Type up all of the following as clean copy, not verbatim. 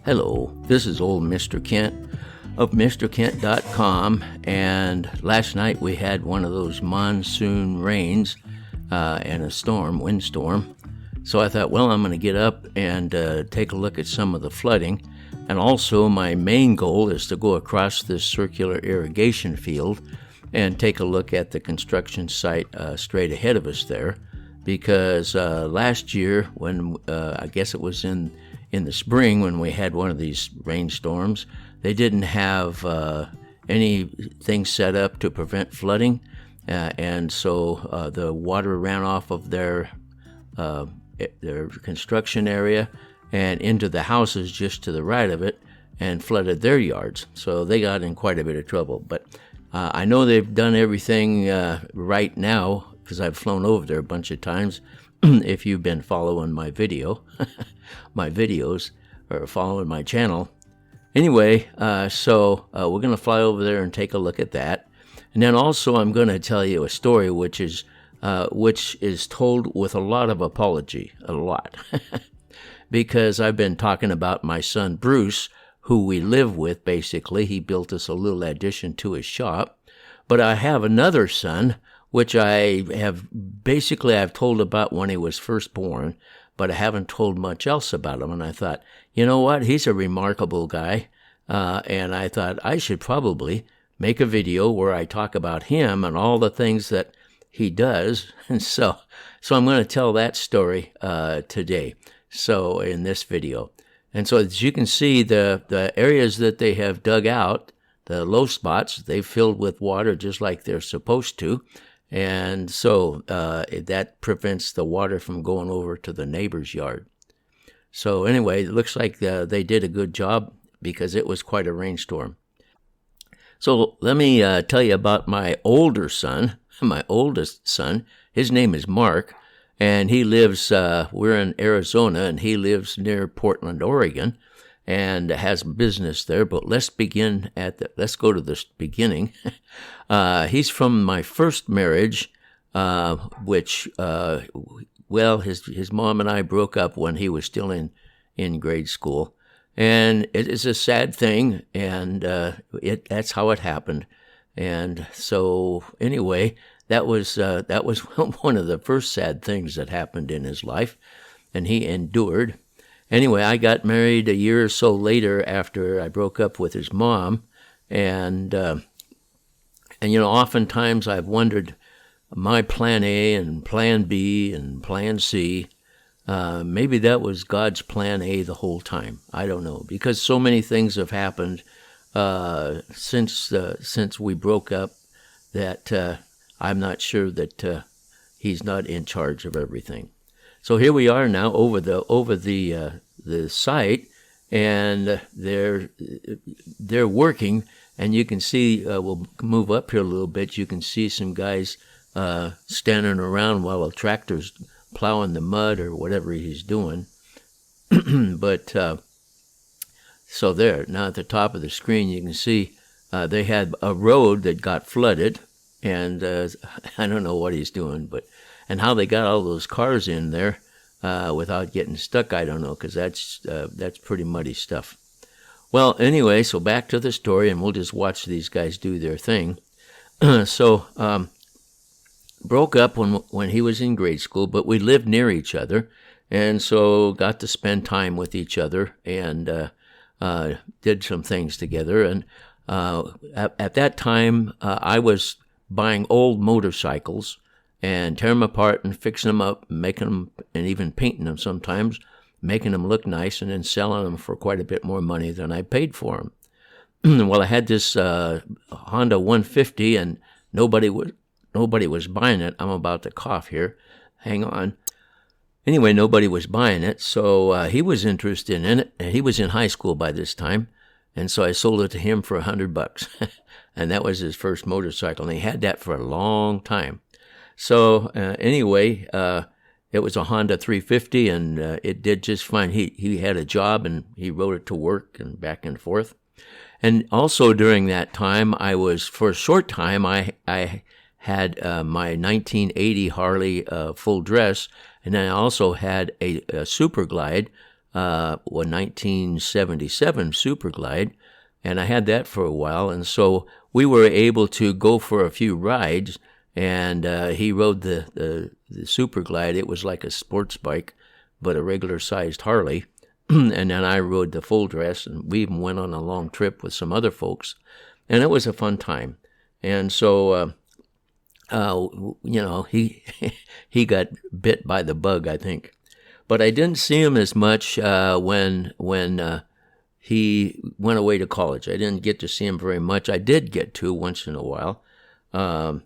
Hello, this is old Mr. Kent of MrKent.com, and last night we had one of those monsoon rains and a windstorm. So I thought, well, I'm going to get up and take a look at some of the flooding. And also my main goal is to go across this circular irrigation field and take a look at the construction site straight ahead of us there. Because last year, when I guess it was in the spring when we had one of these rainstorms, they didn't have anything set up to prevent flooding, and so the water ran off of their construction area and into the houses just to the right of it and flooded their yards. So they got in quite a bit of trouble. But I know they've done everything right now, because I've flown over there a bunch of times. If you've been following my videos, or following my channel. Anyway, so we're going to fly over there and take a look at that. And then also I'm going to tell you a story which is told with a lot of apology, a lot. Because I've been talking about my son Bruce, who we live with, basically. He built us a little addition to his shop. But I have another son, which I've told about when he was first born, but I haven't told much else about him. And I thought, you know what, he's a remarkable guy, and I thought I should probably make a video where I talk about him and all the things that he does. And so I'm going to tell that story today, so in this video. And so as you can see, the areas that they have dug out, the low spots, they've filled with water just like they're supposed to. And so that prevents the water from going over to the neighbor's yard. So anyway, it looks like they did a good job because it was quite a rainstorm. So let me tell you about my oldest son. His name is Mark, and he lives, we're in Arizona, and he lives near Portland, Oregon, and has business there. But let's go to the beginning. He's from my first marriage, which, his mom and I broke up when he was still in grade school. And it is a sad thing, and that's how it happened. And so anyway, that was one of the first sad things that happened in his life, and he endured. Anyway, I got married a year or so later after I broke up with his mom, and oftentimes I've wondered my plan A and plan B and plan C. Maybe that was God's plan A the whole time. I don't know, because so many things have happened since we broke up that I'm not sure that He's not in charge of everything. So here we are now over the site, and they're working, and you can see. We'll move up here a little bit. You can see some guys standing around while a tractor's plowing the mud or whatever he's doing. But so there, now at the top of the screen, you can see they had a road that got flooded, and I don't know what he's doing, and how they got all those cars in there without getting stuck, I don't know, because that's pretty muddy stuff. Well, anyway, so back to the story, and we'll just watch these guys do their thing. So broke up when he was in grade school, but we lived near each other, and so got to spend time with each other, and did some things together. And at that time, I was buying old motorcycles and tearing them apart and fixing them up, making them, and even painting them sometimes, making them look nice, and then selling them for quite a bit more money than I paid for them. Well, I had this Honda 150, and nobody was buying it. I'm about to cough here. Hang on. Anyway, nobody was buying it, so he was interested in it, and he was in high school by this time, and so I sold it to him for $100, and that was his first motorcycle, and he had that for a long time. So anyway, it was a Honda 350, and it did just fine. He had a job, and he rode it to work and back and forth. And also during that time, for a short time, I had my 1980 Harley full dress, and then I also had a Super Glide a 1977 Super Glide, and I had that for a while. And so we were able to go for a few rides, and he rode the Super Glide. It was like a sports bike, but a regular-sized Harley. And then I rode the full dress, and we even went on a long trip with some other folks, and it was a fun time. And so, he got bit by the bug, I think. But I didn't see him as much when he went away to college. I didn't get to see him very much. I did get to once in a while. And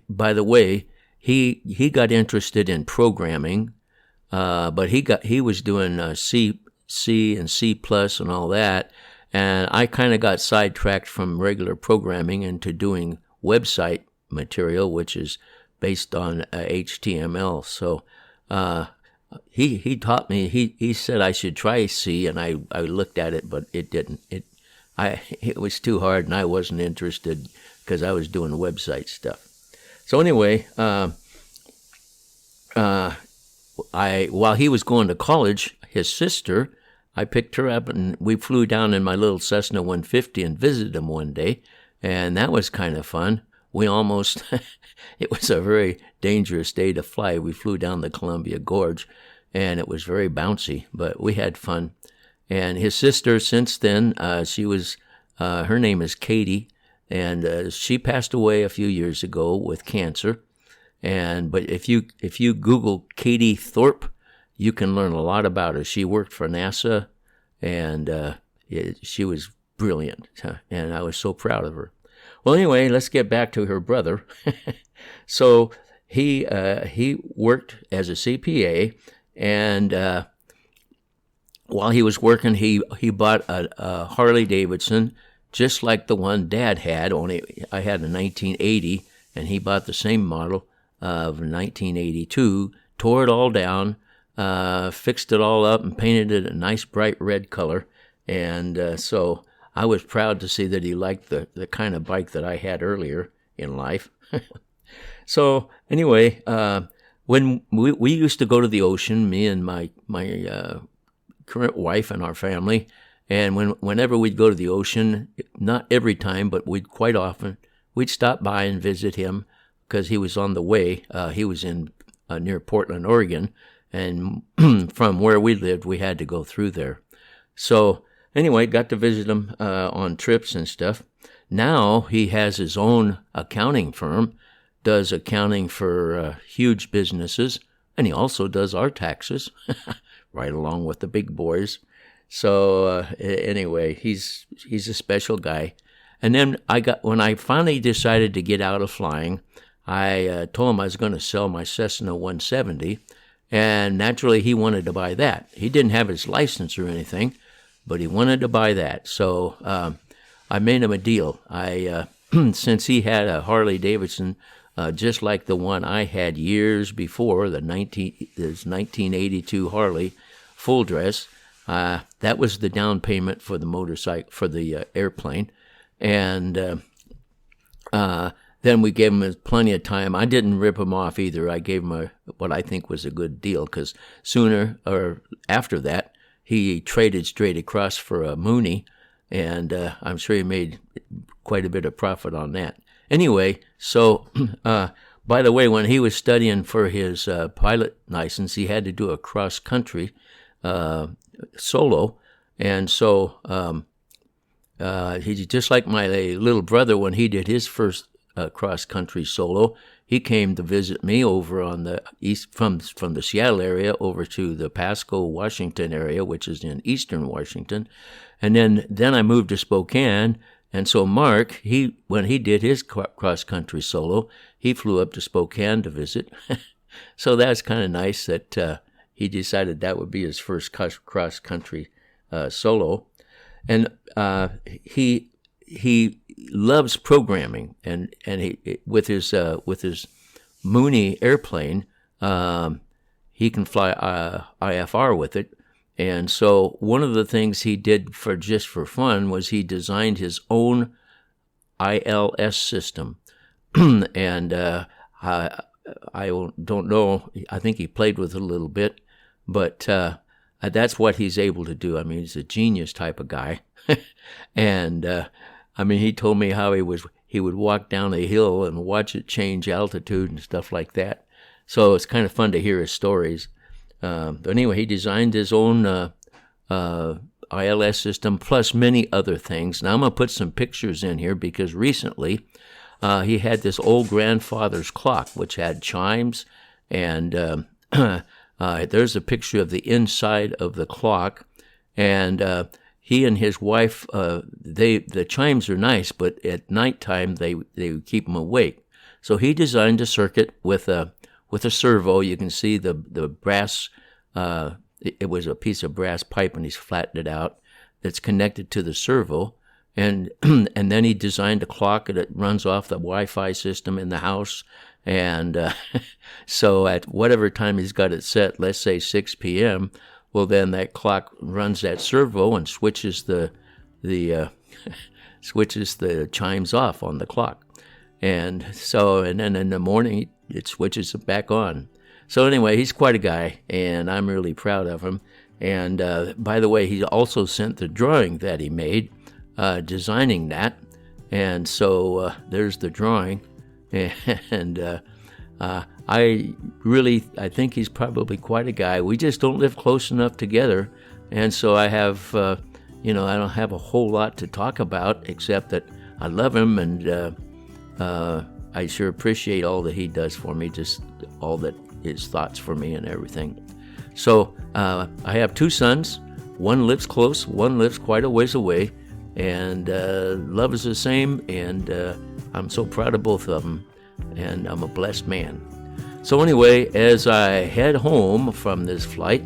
by the way, he got interested in programming, but he was doing C and C+ and all that. And I kind of got sidetracked from regular programming into doing website material, which is based on HTML. So he taught me. He said I should try C, and I looked at it, but it didn't. It was too hard, and I wasn't interested because I was doing website stuff. So anyway, while he was going to college, his sister, I picked her up, and we flew down in my little Cessna 150 and visited him one day, and that was kind of fun. We almost, it was a very dangerous day to fly. We flew down the Columbia Gorge, and it was very bouncy, but we had fun. And his sister, since then, her name is Katie, and she passed away a few years ago with cancer. But if you Google Katie Thorp, you can learn a lot about her. She worked for NASA, and she was brilliant, and I was so proud of her. Well, anyway, let's get back to her brother. So he worked as a CPA, and while he was working, he bought a Harley Davidson, just like the one Dad had. Only I had a 1980, and he bought the same model of 1982. Tore it all down, fixed it all up, and painted it a nice bright red color. And so I was proud to see that he liked the kind of bike that I had earlier in life. So anyway, when we used to go to the ocean, me and my current wife and our family, and whenever we'd go to the ocean, not every time, but quite often, we'd stop by and visit him because he was on the way. He was in near Portland, Oregon, and from where we lived, we had to go through there. So anyway, got to visit him on trips and stuff. Now he has his own accounting firm, does accounting for huge businesses, and he also does our taxes, right along with the big boys. So anyway, he's a special guy. And then when I finally decided to get out of flying, I told him I was going to sell my Cessna 170, and naturally he wanted to buy that. He didn't have his license or anything, but he wanted to buy that. So I made him a deal. Since he had a Harley Davidson, just like the one I had years before, this 1982 Harley full dress, that was the down payment for the motorcycle, for the airplane. And then we gave him plenty of time. I didn't rip him off either. I gave him what I think was a good deal, because sooner or after that, he traded straight across for a Mooney, and I'm sure he made quite a bit of profit on that. Anyway, so by the way, when he was studying for his pilot license, he had to do a cross-country solo, and so he's just like my little brother. When he did his first cross-country solo, he came to visit me over on the east, from the Seattle area over to the Pasco, Washington area, which is in eastern Washington. And then I moved to Spokane, and so Mark, when he did his cross-country solo, he flew up to Spokane to visit. So that's kind of nice that he decided that would be his first cross-country solo. And he loves programming, and he with his Mooney airplane, he can fly IFR with it. And so one of the things he did just for fun was he designed his own ILS system. And I don't know, I think he played with it a little bit, but that's what he's able to do. I mean, he's a genius type of guy. And I mean, he told me how he would walk down a hill and watch it change altitude and stuff like that. So it's kind of fun to hear his stories. But anyway, he designed his own ILS system plus many other things. Now I'm going to put some pictures in here because recently he had this old grandfather's clock which had chimes, and there's a picture of the inside of the clock, and he and his wife, the chimes are nice, but at nighttime they keep him awake. So he designed a circuit with a servo. You can see the brass. It was a piece of brass pipe, and he's flattened it out. That's connected to the servo, and then he designed a clock that runs off the Wi-Fi system in the house. And so at whatever time he's got it set, let's say 6 p.m., well, then that clock runs that servo and switches the chimes off on the clock. And then in the morning it switches it back on. So anyway, he's quite a guy, and I'm really proud of him. And by the way, he also sent the drawing that he made, designing that. And so there's the drawing. And I think he's probably quite a guy. We just don't live close enough together. And so I have, I don't have a whole lot to talk about except that I love him, and I sure appreciate all that he does for me, just all that his thoughts for me and everything. So I have 2 sons. One lives close, one lives quite a ways away, and love is the same, and I'm so proud of both of them, and I'm a blessed man. So anyway, as I head home from this flight,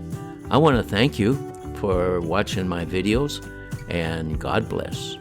I want to thank you for watching my videos, and God bless.